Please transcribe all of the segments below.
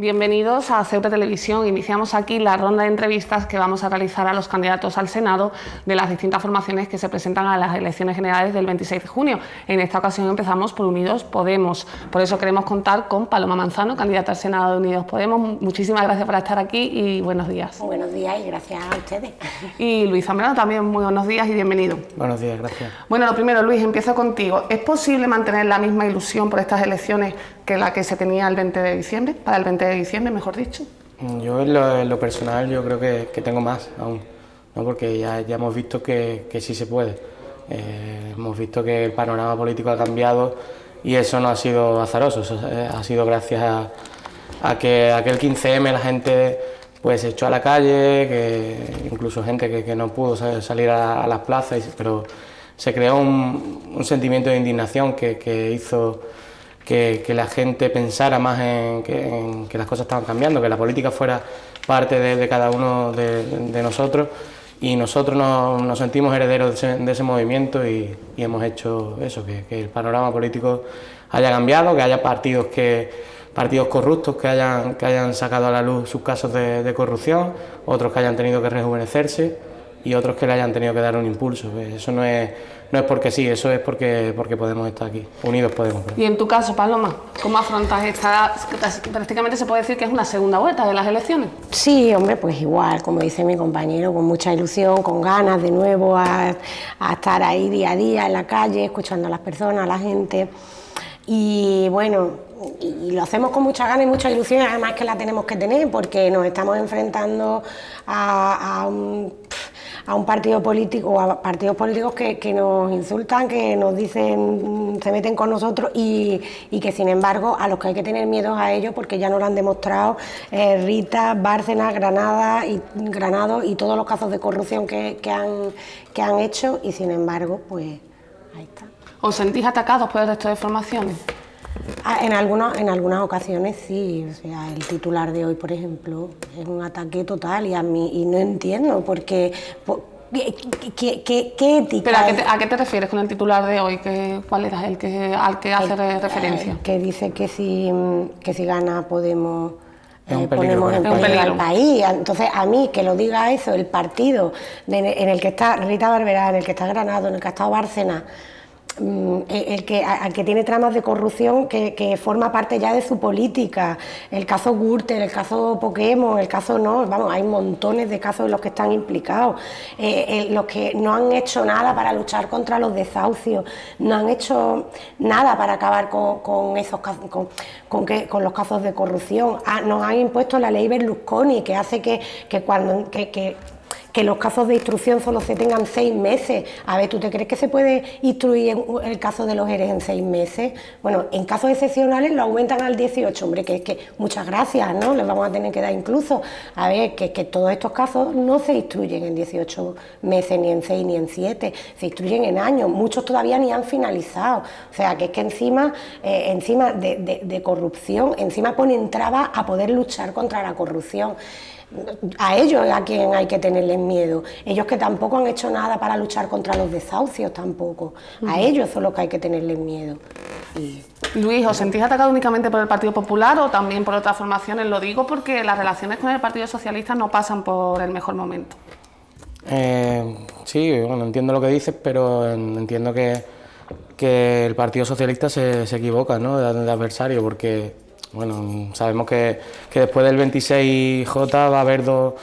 Bienvenidos a Ceuta Televisión. Iniciamos aquí la ronda de entrevistas que vamos a realizar a los candidatos al Senado de las distintas formaciones que se presentan a las elecciones generales del 26 de junio. En esta ocasión empezamos por Unidos Podemos. Por eso queremos contar con Paloma Manzano, candidata al Senado de Unidos Podemos. Muchísimas gracias por estar aquí y buenos días. Buenos días y gracias a ustedes. Y Luis Zambrano también, muy buenos días y bienvenido. Buenos días, gracias. Bueno, lo primero, Luis, empiezo contigo. ¿Es posible mantener la misma ilusión por estas elecciones que la que se tenía el 20 de diciembre, para el 20 de diciembre, mejor dicho? Yo en lo personal yo creo que tengo más aún, ¿no? Porque ya hemos visto que sí se puede. Hemos visto que el panorama político ha cambiado y eso no ha sido azaroso, eso ha sido gracias a que aquel 15M la gente pues se echó a la calle, que incluso gente que no pudo salir a las plazas, pero se creó un sentimiento de indignación que hizo que la gente pensara más en que las cosas estaban cambiando, que la política fuera parte de cada uno de nosotros, y nosotros nos sentimos herederos de ese movimiento y hemos hecho eso, que el panorama político haya cambiado, que haya partidos corruptos que hayan sacado a la luz sus casos de corrupción, otros que hayan tenido que rejuvenecerse y otros que le hayan tenido que dar un impulso. Eso no es porque sí, eso es porque Podemos estar aquí, Unidos Podemos. Y en tu caso, Paloma, ¿cómo afrontas esta? Prácticamente se puede decir que es una segunda vuelta de las elecciones. Sí, hombre, pues igual, como dice mi compañero, con mucha ilusión, con ganas de nuevo a estar ahí día a día en la calle, escuchando a las personas, a la gente. Y bueno, y lo hacemos con mucha ganas y mucha ilusión, además que la tenemos que tener porque nos estamos enfrentando a un partido político o a partidos políticos que nos insultan, que nos dicen, se meten con nosotros y que sin embargo a los que hay que tener miedo a ellos porque ya nos lo han demostrado Rita, Bárcenas, Granados y todos los casos de corrupción que han hecho, y sin embargo pues ahí está. ¿Os sentís atacados por el resto de formaciones? En algunas ocasiones sí, o sea, el titular de hoy, por ejemplo, es un ataque total y no entiendo porque ¿qué ética? ¿Pero a qué te refieres con el titular de hoy? ¿Cuál era al que hace referencia? Que dice que si gana Podemos ponemos en peligro al país. Entonces, a mí que lo diga eso, el partido en el que está Rita Barberá, en el que está Granados, en el que ha estado Bárcenas, al que tiene tramas de corrupción que forma parte ya de su política, el caso Gürtel, el caso Pokémon, el caso hay montones de casos en los que están implicados, los que no han hecho nada para luchar contra los desahucios, no han hecho nada para acabar con esos casos, con los casos de corrupción. Nos han impuesto la ley Berlusconi, que hace que los casos de instrucción solo se tengan 6 meses. A ver, ¿tú te crees que se puede instruir en el caso de los ERE en 6 meses? Bueno, en casos excepcionales lo aumentan al 18, hombre, que muchas gracias, ¿no? Les vamos a tener que dar incluso. A ver, que todos estos casos no se instruyen en 18 meses, ni en 6, ni en 7, se instruyen en años, muchos todavía ni han finalizado. O sea, que es que encima de corrupción, encima ponen trabas a poder luchar contra la corrupción. A ellos es a quien hay que tenerles miedo, ellos que tampoco han hecho nada para luchar contra los desahucios tampoco, a ellos son los que hay que tenerles miedo. Luis, ¿os sentís atacado únicamente por el Partido Popular o también por otras formaciones? Lo digo porque las relaciones con el Partido Socialista no pasan por el mejor momento. Sí, bueno, entiendo lo que dices, pero entiendo que el Partido Socialista se equivoca, ¿no?, de adversario, porque bueno, sabemos que después del 26J va a haber dos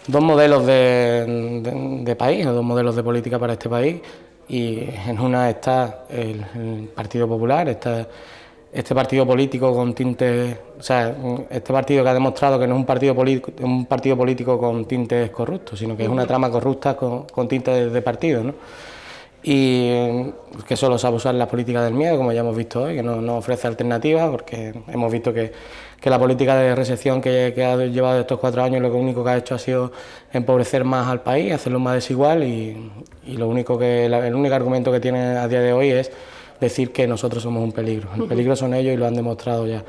modelos de país, o dos modelos de política para este país, y en una está el Partido Popular, está este partido político con tintes, o sea, este partido que ha demostrado que no es un partido político con tintes corruptos, sino que es una trama corrupta con tintes de partido, ¿no? Y que solo sabe usar las políticas del miedo, como ya hemos visto hoy, que no ofrece alternativas, porque hemos visto que la política de recesión que ha llevado estos 4 años lo único que ha hecho ha sido empobrecer más al país, hacerlo más desigual, y el único argumento que tiene a día de hoy es decir que nosotros somos un peligro. El peligro son ellos y lo han demostrado ya.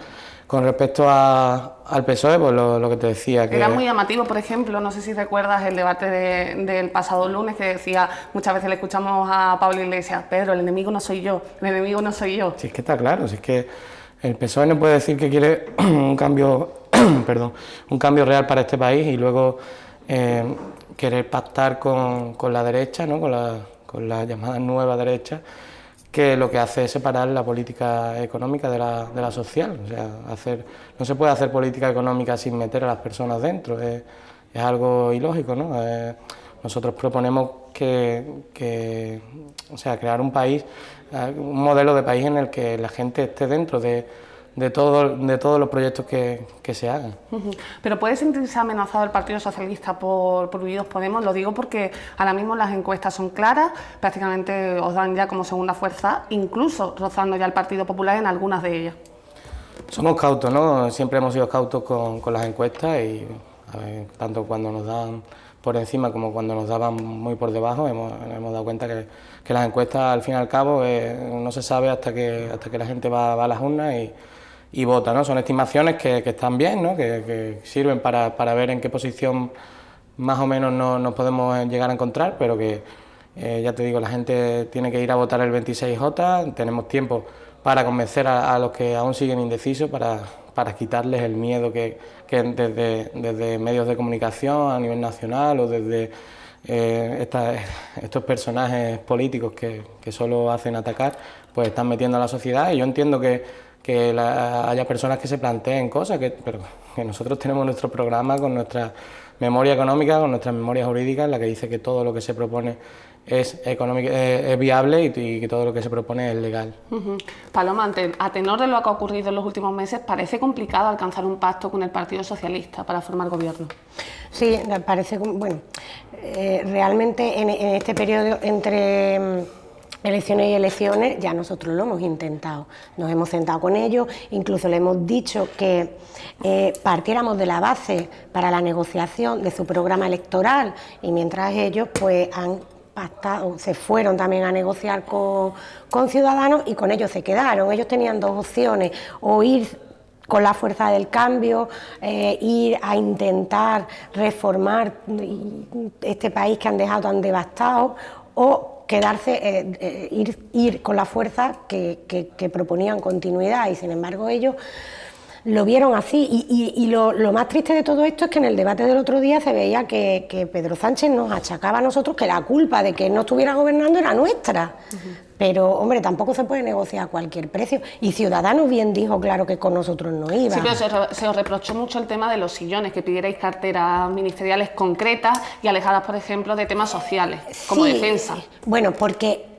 Con respecto al PSOE, pues lo que te decía... Era muy llamativo, por ejemplo, no sé si recuerdas el debate del pasado lunes, que decía, muchas veces le escuchamos a Pablo Iglesias, Pedro, el enemigo no soy yo, el enemigo no soy yo. Si es que está claro, si es que el PSOE no puede decir que quiere un cambio perdón, un cambio real para este país y luego querer pactar con la derecha, ¿no? con la llamada nueva derecha, que lo que hace es separar la política económica de la social. O sea, no se puede hacer política económica sin meter a las personas dentro, es algo ilógico, ¿no? Nosotros proponemos o sea, crear un país, un modelo de país en el que la gente esté dentro de todos los proyectos que se hagan. Pero ¿puede sentirse amenazado el Partido Socialista por Unidos Podemos? Lo digo porque ahora mismo las encuestas son claras, prácticamente os dan ya como segunda fuerza, incluso rozando ya el Partido Popular en algunas de ellas. Somos cautos, ¿no? Siempre hemos sido cautos con las encuestas y a ver, tanto cuando nos dan por encima como cuando nos daban muy por debajo, hemos dado cuenta que las encuestas al fin y al cabo no se sabe hasta que la gente va a las urnas y vota, ¿no? Son estimaciones que están bien, ¿no? que sirven para ver en qué posición más o menos nos podemos llegar a encontrar, pero que ya te digo, la gente tiene que ir a votar el 26J, tenemos tiempo para convencer a los que aún siguen indecisos, para quitarles el miedo que desde medios de comunicación a nivel nacional o desde estos personajes políticos que solo hacen atacar, pues están metiendo a la sociedad. Y yo entiendo que haya personas que se planteen cosas, pero que nosotros tenemos nuestro programa con nuestra memoria económica, con nuestra memoria jurídica, en la que dice que todo lo que se propone es viable y que todo lo que se propone es legal. Paloma, a tenor de lo que ha ocurrido en los últimos meses, parece complicado alcanzar un pacto con el Partido Socialista para formar gobierno. Sí, parece, bueno, realmente en este periodo entre elecciones y elecciones ya nosotros lo hemos intentado, nos hemos sentado con ellos, incluso le hemos dicho que partiéramos de la base para la negociación de su programa electoral y mientras ellos pues han pactado, se fueron también a negociar con Ciudadanos y con ellos se quedaron. Ellos tenían dos opciones, o ir con la fuerza del cambio, ir a intentar reformar este país que han dejado tan devastado, o quedarse, ir con la fuerza que proponían continuidad, y sin embargo ellos lo vieron así. Y lo más triste de todo esto es que en el debate del otro día se veía que Pedro Sánchez nos achacaba a nosotros que la culpa de que no estuviera gobernando era nuestra. Pero, hombre, tampoco se puede negociar a cualquier precio. Y Ciudadanos bien dijo, claro, que con nosotros no iba. Sí, pero se os reprochó mucho el tema de los sillones, que pidierais carteras ministeriales concretas y alejadas, por ejemplo, de temas sociales, como sí, defensa. Bueno, porque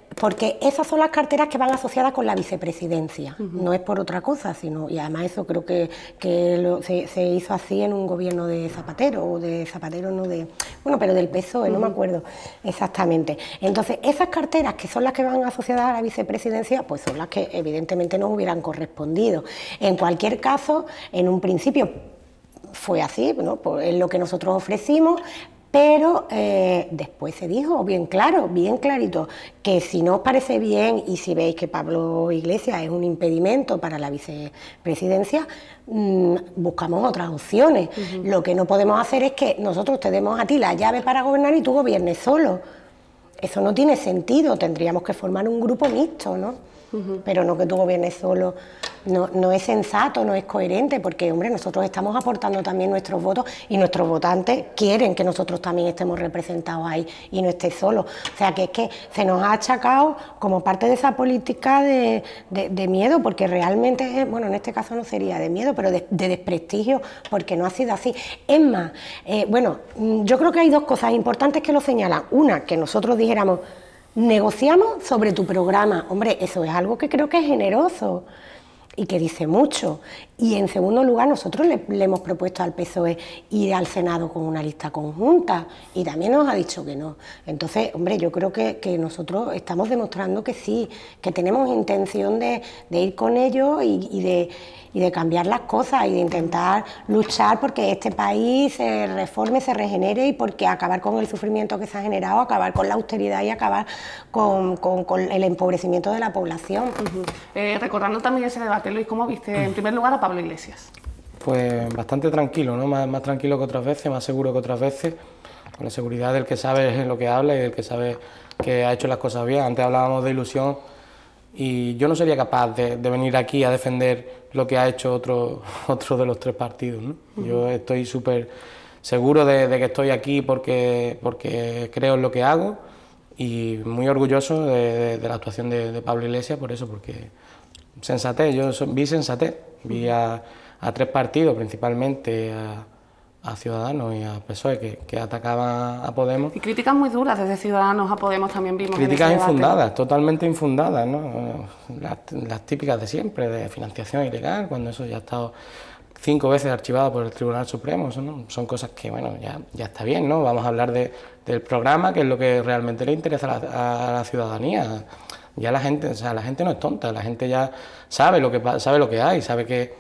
esas son las carteras que van asociadas con la vicepresidencia, no es por otra cosa, sino, y además eso creo que se hizo así en un gobierno de Zapatero, o de Zapatero, no de, bueno, pero del PSOE, no me acuerdo exactamente. Entonces, esas carteras que son las que van asociadas a la vicepresidencia, pues son las que evidentemente nos hubieran correspondido. En cualquier caso, en un principio fue así, ¿no? Pues es lo que nosotros ofrecimos. Pero después se dijo bien claro, bien clarito, que si no os parece bien y si veis que Pablo Iglesias es un impedimento para la vicepresidencia, buscamos otras opciones. Lo que no podemos hacer es que nosotros te demos a ti la llave para gobernar y tú gobiernes solo. Eso no tiene sentido, tendríamos que formar un grupo mixto, ¿no? Pero no que tú gobiernes solo, no es sensato, no es coherente, porque, hombre, nosotros estamos aportando también nuestros votos y nuestros votantes quieren que nosotros también estemos representados ahí y no esté solo. O sea, que es que se nos ha achacado como parte de esa política de miedo, porque realmente, bueno, en este caso no sería de miedo, pero de desprestigio, porque no ha sido así. Es más, bueno, yo creo que hay dos cosas importantes que lo señalan. Una, que nosotros dijéramos, negociamos sobre tu programa. Hombre, eso es algo que creo que es generoso y que dice mucho. Y en segundo lugar, nosotros le hemos propuesto al PSOE ir al Senado con una lista conjunta y también nos ha dicho que no. Entonces, hombre, yo creo que nosotros estamos demostrando que sí, que tenemos intención de ir con ellos y de cambiar las cosas y de intentar luchar porque este país se reforme, se regenere y porque acabar con el sufrimiento que se ha generado, acabar con la austeridad y acabar con el empobrecimiento de la población. Recordando también ese debate, Luis, ¿cómo viste en primer lugar a Pablo Iglesias? Pues bastante tranquilo, ¿no? Más tranquilo que otras veces, más seguro que otras veces, con la seguridad del que sabe lo que habla y del que sabe que ha hecho las cosas bien. Antes hablábamos de ilusión y yo no sería capaz de venir aquí a defender lo que ha hecho otro de los 3 partidos, ¿no? Yo estoy súper seguro de que estoy aquí porque creo en lo que hago y muy orgulloso de la actuación de Pablo Iglesias por eso, porque sensatez, vi sensatez, vi a 3 partidos, principalmente a Ciudadanos y a PSOE, que atacaban a Podemos. Y críticas muy duras desde Ciudadanos a Podemos también vimos. Críticas infundadas, totalmente infundadas, ¿no? Las típicas de siempre, de financiación ilegal, cuando eso ya ha estado 5 veces archivado por el Tribunal Supremo, eso, ¿no? Son cosas que, bueno, ya está bien, ¿no? Vamos a hablar del programa, que es lo que realmente le interesa a la ciudadanía. Ya la gente, o sea, la gente no es tonta, la gente ya sabe lo que hay, sabe que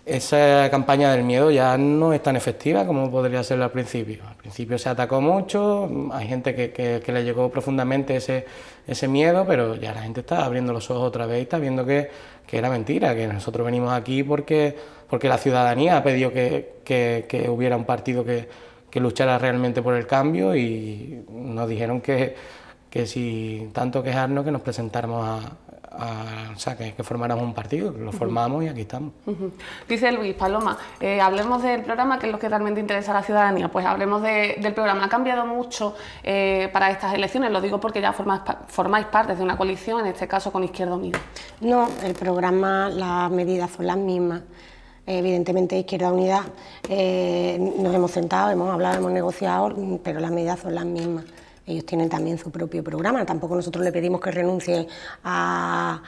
esa campaña del miedo ya no es tan efectiva como podría serlo al principio. Al principio se atacó mucho, hay gente que le llegó profundamente ese miedo, pero ya la gente está abriendo los ojos otra vez y está viendo que era mentira, que nosotros venimos aquí porque la ciudadanía ha pedido que hubiera un partido que luchara realmente por el cambio, y nos dijeron que si tanto quejarnos, que nos presentáramos o sea, que formáramos un partido, lo formamos y aquí estamos. Dice Luis Paloma, hablemos del programa, que es lo que realmente interesa a la ciudadanía. Pues hablemos del programa. Ha cambiado mucho para estas elecciones, lo digo porque ya formáis parte de una coalición, en este caso con Izquierda Unida. No, el programa, las medidas son las mismas. Evidentemente Izquierda Unida nos hemos sentado, hemos hablado, hemos negociado, pero las medidas son las mismas. Ellos tienen también su propio programa, tampoco nosotros le pedimos que renuncien a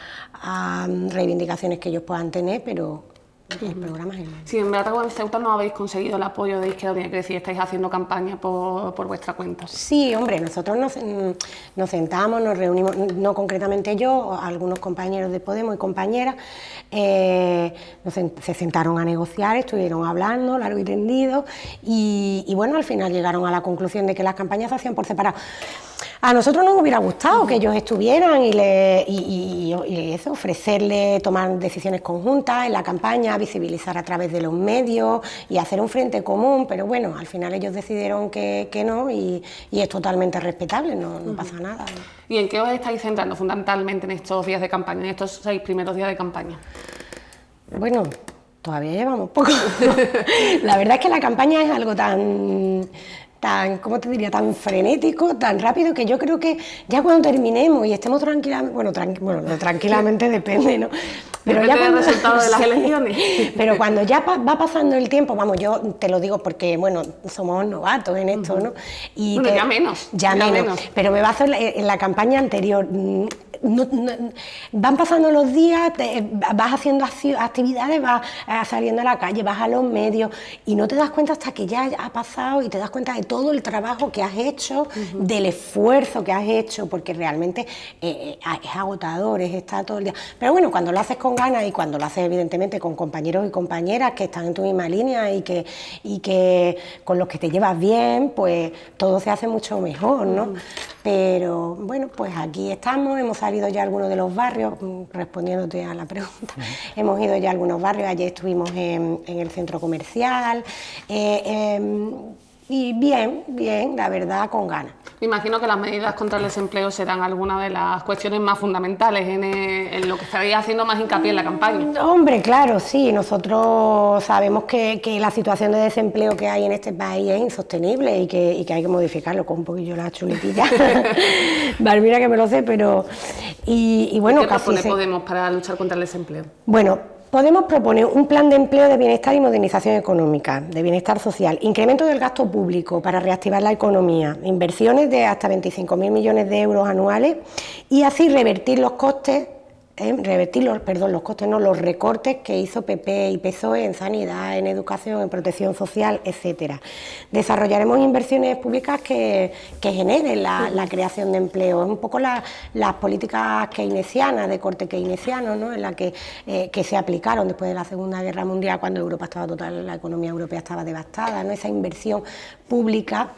reivindicaciones que ellos puedan tener, pero el programa es el mismo. Sí, en verdad con Ceuta no habéis conseguido el apoyo de Izquierda Unida, que decir, estáis haciendo campaña por vuestra cuenta. Sí, hombre, nosotros nos sentamos, nos reunimos, no concretamente yo, algunos compañeros de Podemos y compañeras, se sentaron a negociar, estuvieron hablando largo y tendido, y bueno, al final llegaron a la conclusión de que las campañas se hacían por separado. A nosotros nos hubiera gustado que ellos estuvieran y eso, ofrecerle tomar decisiones conjuntas en la campaña, visibilizar a través de los medios y hacer un frente común, pero bueno, al final ellos decidieron que no, y es totalmente respetable, no pasa nada. ¿Y en qué os estáis centrando fundamentalmente en estos días de campaña, en estos 6 primeros días de campaña? Bueno, todavía llevamos poco. La verdad es que la campaña es algo tan, ¿cómo te diría?, tan frenético, tan rápido, que yo creo que ya cuando terminemos y estemos tranquilamente, bueno, tranquilamente depende, ¿no? Pero ya cuando el resultado de las elecciones. Pero cuando ya va pasando el tiempo, vamos, yo te lo digo porque, bueno, somos novatos en esto, ¿no? Y bueno, ya menos. Ya menos. Pero me baso en la campaña anterior. Van pasando los días, vas haciendo actividades, vas saliendo a la calle, vas a los medios y no te das cuenta hasta que ya ha pasado, y te das cuenta de todo el trabajo que has hecho, del esfuerzo que has hecho, porque realmente es agotador, está todo el día. Pero bueno, cuando lo haces con ganas y cuando lo haces evidentemente con compañeros y compañeras que están en tu misma línea y que con los que te llevas bien, pues todo se hace mucho mejor, ¿no? Pero bueno, pues aquí estamos, hemos salido ya a algunos de los barrios, respondiéndote a la pregunta, hemos ido ya a algunos barrios, ayer estuvimos en el centro comercial, y bien, la verdad, con ganas. Me imagino que las medidas contra el desempleo serán algunas de las cuestiones más fundamentales en lo que estaréis haciendo más hincapié en la campaña. Hombre, claro, sí, nosotros sabemos que la situación de desempleo que hay en este país es insostenible y que hay que modificarlo con un poquillo la chuletilla. Mira que me lo sé, pero... Y bueno, ¿qué propone Podemos para luchar contra el desempleo? Bueno, Podemos proponer un plan de empleo de bienestar y modernización económica, de bienestar social, incremento del gasto público para reactivar la economía, inversiones de hasta 25.000 millones de euros anuales, y así revertir los costes, los recortes que hizo PP y PSOE en sanidad, en educación, en protección social, etcétera. Desarrollaremos inversiones públicas que generen la creación de empleo. Es un poco las políticas keynesianas, de corte keynesiano, ¿no?, en la que se aplicaron después de la Segunda Guerra Mundial, cuando Europa estaba la economía europea estaba devastada, ¿no? Esa inversión pública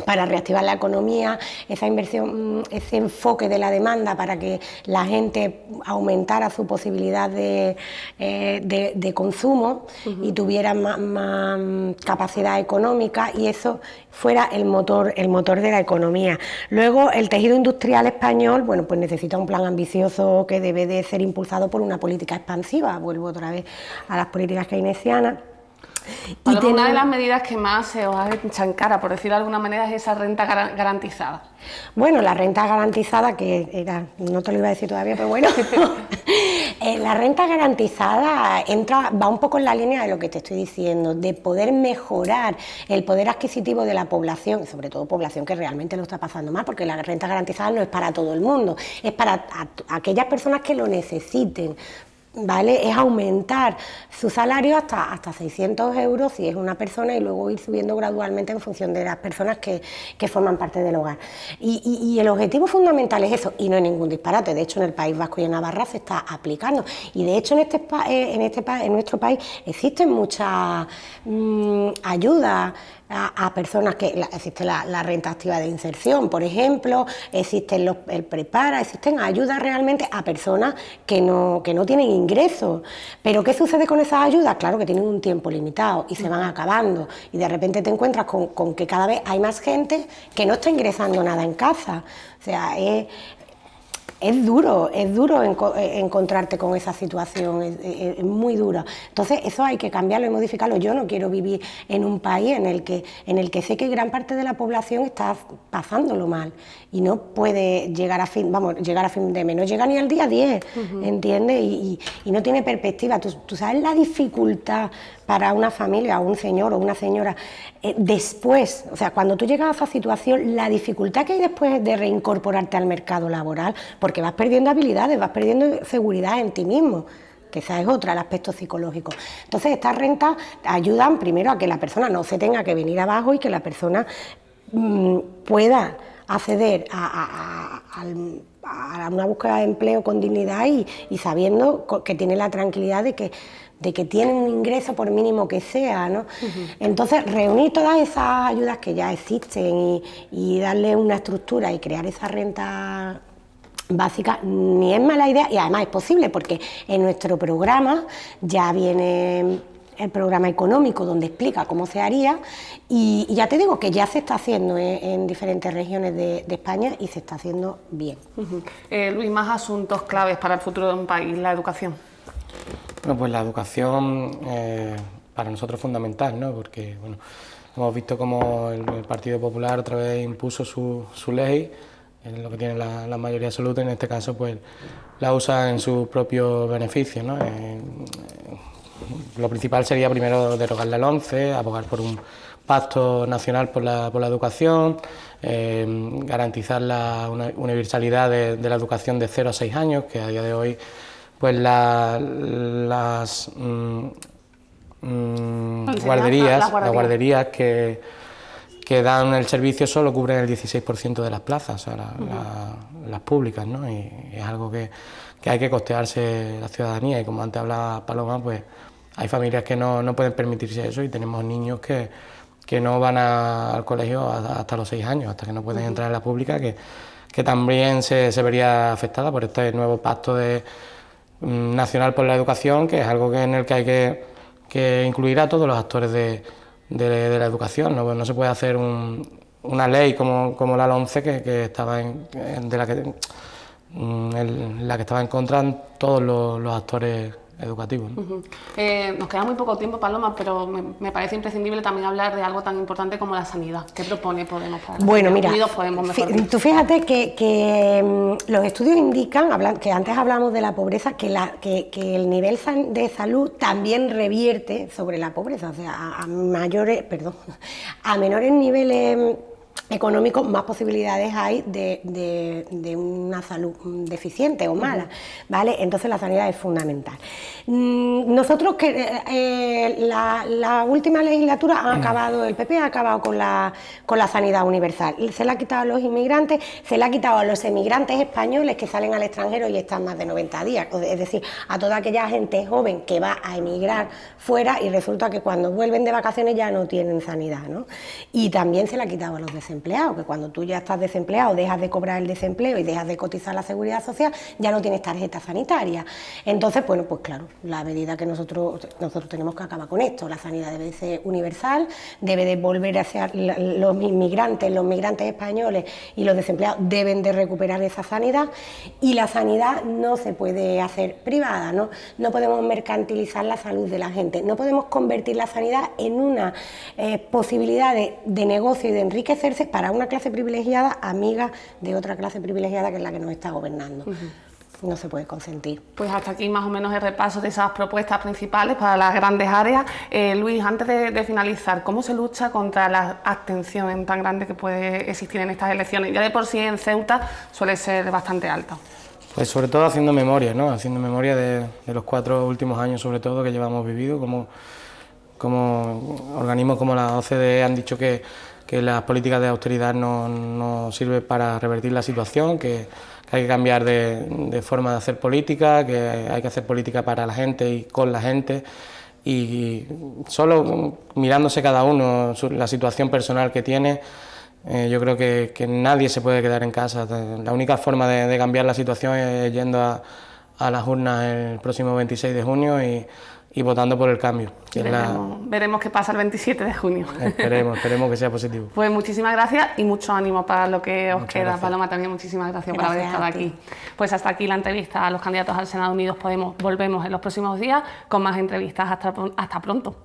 para reactivar la economía, esa inversión, ese enfoque de la demanda para que la gente aumentara su posibilidad de consumo y tuviera más capacidad económica, y eso fuera el motor de la economía. Luego, el tejido industrial español, bueno, pues necesita un plan ambicioso que debe de ser impulsado por una política expansiva. Vuelvo otra vez a las políticas keynesianas. Una de las medidas que más se os ha echado en cara, por decirlo de alguna manera, es esa renta garantizada. Bueno, la renta garantizada, que era, no te lo iba a decir todavía, pero bueno, la renta garantizada va un poco en la línea de lo que te estoy diciendo, de poder mejorar el poder adquisitivo de la población, sobre todo población que realmente lo está pasando mal, porque la renta garantizada no es para todo el mundo, es para aquellas personas que lo necesiten. ¿Vale? Es aumentar su salario hasta 600 euros si es una persona, y luego ir subiendo gradualmente en función de las personas que forman parte del hogar. Y el objetivo fundamental es eso, y no hay ningún disparate. De hecho, en el País Vasco y en Navarra se está aplicando, y de hecho en nuestro país existen muchas ayudas a personas existe la renta activa de inserción, por ejemplo, existen el prepara, existen ayudas realmente a personas que no tienen ingresos. Pero ¿qué sucede con esas ayudas? Claro que tienen un tiempo limitado y se van acabando, y de repente te encuentras con que cada vez hay más gente que no está ingresando nada en casa. O sea, es duro encontrarte con esa situación, es muy dura. Entonces eso hay que cambiarlo y modificarlo. Yo no quiero vivir en un país en el que sé que gran parte de la población está pasándolo mal y no puede llegar a fin de mes, no llega ni al día 10, ¿entiendes? Y no tiene perspectiva. ¿Tú sabes la dificultad para una familia, o un señor o una señora, después, o sea, cuando tú llegas a esa situación, la dificultad que hay después de reincorporarte al mercado laboral, porque vas perdiendo habilidades, vas perdiendo seguridad en ti mismo, que esa es otra, el aspecto psicológico. Entonces, estas rentas ayudan primero a que la persona no se tenga que venir abajo y que la persona pueda acceder a una búsqueda de empleo con dignidad y sabiendo que tiene la tranquilidad de que tiene un ingreso por mínimo que sea, ¿no? Entonces, reunir todas esas ayudas que ya existen y darle una estructura y crear esa renta básica ni es mala idea, y además es posible porque en nuestro programa ya viene el programa económico donde explica cómo se haría, y ya te digo que ya se está haciendo en diferentes regiones de España y se está haciendo bien. Luis, más asuntos claves para el futuro de un país, la educación. Bueno, pues la educación para nosotros es fundamental, ¿no? Porque bueno, hemos visto cómo el Partido Popular otra vez impuso su ley, en lo que tiene la mayoría absoluta, en este caso pues la usa en su propio beneficio, ¿no? Lo principal sería primero derogar la LOMCE, abogar por un pacto nacional por la educación, garantizar la universalidad de la educación de 0 a 6 años, que a día de hoy pues las guarderías que dan el servicio solo cubren el 16% de las plazas, o sea, las públicas, ¿no? Y es algo que hay que costearse la ciudadanía, y como antes hablaba Paloma, pues hay familias que no pueden permitirse eso, y tenemos niños que no van al colegio hasta los 6 años, hasta que no pueden entrar en la pública, que también se vería afectada por este nuevo pacto nacional por la educación, que es algo en el que hay que incluir a todos los actores de la educación. No se puede hacer una ley como la LOMCE que estaba en la que estaban en contra todos los actores educativos, ¿no? Nos queda muy poco tiempo, Paloma, pero me parece imprescindible también hablar de algo tan importante como la sanidad. ¿Qué propone Podemos para Bueno, mira, Podemos, tú fíjate que los estudios indican, que antes hablamos de la pobreza, que el nivel de salud también revierte sobre la pobreza, o sea, a menores niveles económicos, más posibilidades hay de una salud deficiente o mala, ¿vale? Entonces la sanidad es fundamental. Nosotros la última legislatura el PP ha acabado con la sanidad universal. Se la ha quitado a los inmigrantes, se la ha quitado a los emigrantes españoles que salen al extranjero y están más de 90 días, es decir, a toda aquella gente joven que va a emigrar fuera y resulta que cuando vuelven de vacaciones ya no tienen sanidad, ¿no? Y también se la ha quitado a los desempleados. desempleado, que cuando tú ya estás desempleado, dejas de cobrar el desempleo y dejas de cotizar la seguridad social, ya no tienes tarjeta sanitaria. Entonces, bueno, pues claro, la medida que nosotros tenemos que acabar con esto, la sanidad debe ser universal, debe de volver a ser los migrantes españoles y los desempleados deben de recuperar esa sanidad, y la sanidad no se puede hacer privada, no podemos mercantilizar la salud de la gente, no podemos convertir la sanidad en una posibilidad de negocio y de enriquecerse para una clase privilegiada, amiga de otra clase privilegiada que es la que nos está gobernando. No se puede consentir. Pues hasta aquí más o menos el repaso de esas propuestas principales para las grandes áreas. Luis, antes de finalizar, ¿cómo se lucha contra la abstención tan grande que puede existir en estas elecciones? Ya de por sí en Ceuta suele ser bastante alta. Pues sobre todo haciendo memoria, ¿no? Haciendo memoria de los 4 últimos años, sobre todo, que llevamos vivido, como organismos como la OCDE han dicho que las políticas de austeridad no sirven para revertir la situación, que hay que cambiar de forma de hacer política, que hay que hacer política para la gente y con la gente, y solo mirándose cada uno la situación personal que tiene, yo creo que nadie se puede quedar en casa. La única forma de cambiar la situación es yendo a las urnas el próximo 26 de junio y votando por el cambio. Veremos qué pasa el 27 de junio. Esperemos que sea positivo. Pues muchísimas gracias y mucho ánimo para lo que os queda. Gracias. Paloma, también muchísimas gracias por haber estado aquí. Pues hasta aquí la entrevista a los candidatos al Senado Unidos Podemos. Volvemos en los próximos días con más entrevistas. Hasta pronto.